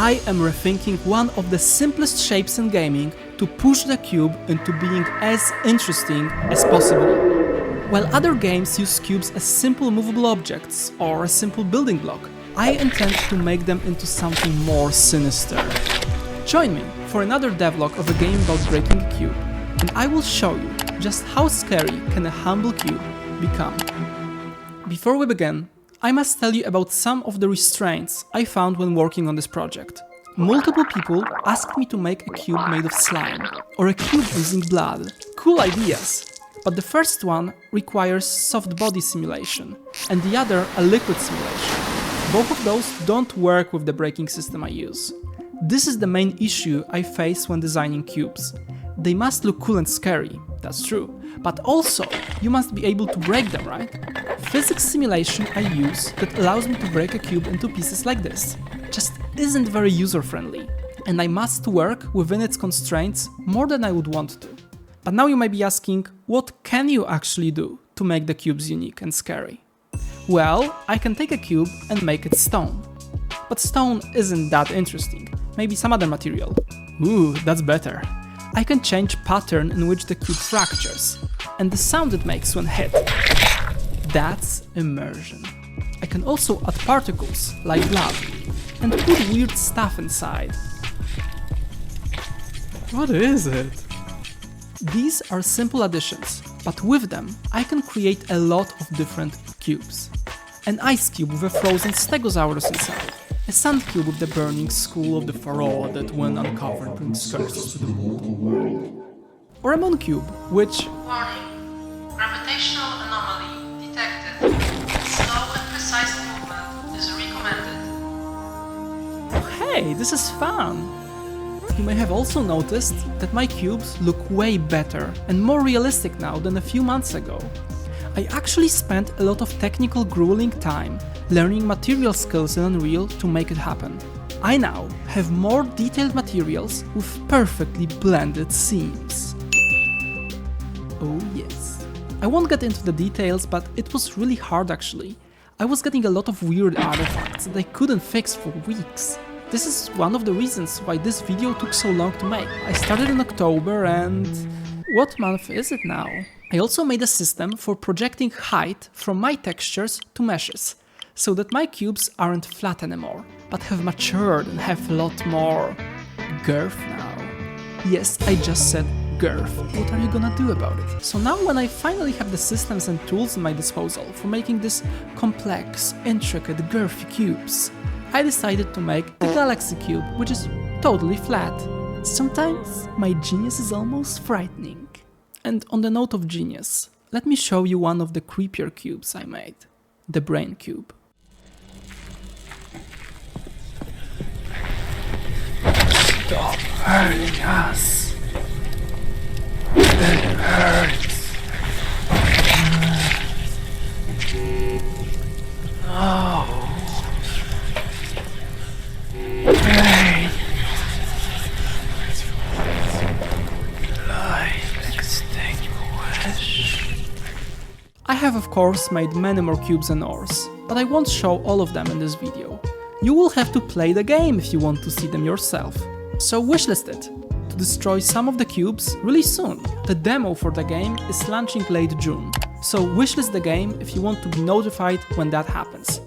I am rethinking one of the simplest shapes in gaming to push the cube into being as interesting as possible. While other games use cubes as simple movable objects or a simple building block, I intend to make them into something more sinister. Join me for another devlog of a game about breaking a cube, and I will show you just how scary can a humble cube become. Before we begin, I must tell you about some of the restraints I found when working on this project. Multiple people asked me to make a cube made of slime, or a cube using blood. Cool ideas! But the first one requires soft body simulation, and the other a liquid simulation. Both of those don't work with the breaking system I use. This is the main issue I face when designing cubes. They must look cool and scary, that's true, but also you must be able to break them, right? Physics simulation I use that allows me to break a cube into pieces like this just isn't very user-friendly, and I must work within its constraints more than I would want to. But now you may be asking, what can you actually do to make the cubes unique and scary? Well, I can take a cube and make it stone. But stone isn't that interesting, maybe some other material. Ooh, that's better. I can change pattern in which the cube fractures, and the sound it makes when hit. That's immersion. I can also add particles, like blood, and put weird stuff inside. What is it? These are simple additions, but with them I can create a lot of different cubes. An ice cube with a frozen stegosaurus inside. A sand cube with the burning skull of the pharaoh that when uncovered brings curses to the mortal world. Or a moon cube, which... Warning. Gravitational anomaly detected. Slow and precise movement is recommended. Hey, this is fun! You may have also noticed that my cubes look way better and more realistic now than a few months ago. I actually spent a lot of technical grueling time learning material skills in Unreal to make it happen. I now have more detailed materials with perfectly blended seams. Oh yes. I won't get into the details, but it was really hard actually. I was getting a lot of weird artifacts that I couldn't fix for weeks. This is one of the reasons why this video took so long to make. I started in October and... what month is it now? I also made a system for projecting height from my textures to meshes, so that my cubes aren't flat anymore, but have matured and have a lot more girth now. Yes, I just said girth. What are you gonna do about it? So now when I finally have the systems and tools in my disposal for making this complex, intricate, girthy cubes, I decided to make a galaxy cube, which is totally flat. Sometimes my genius is almost frightening. And on the note of genius, let me show you one of the creepier cubes I made. The brain cube. Stop hurting us. It hurts. Oh. Pain. Life extinguish. I have of course made many more cubes and ores, but I won't show all of them in this video. You will have to play the game if you want to see them yourself. So wishlist it to destroy some of the cubes really soon. The demo for the game is launching late June, so wishlist the game if you want to be notified when that happens.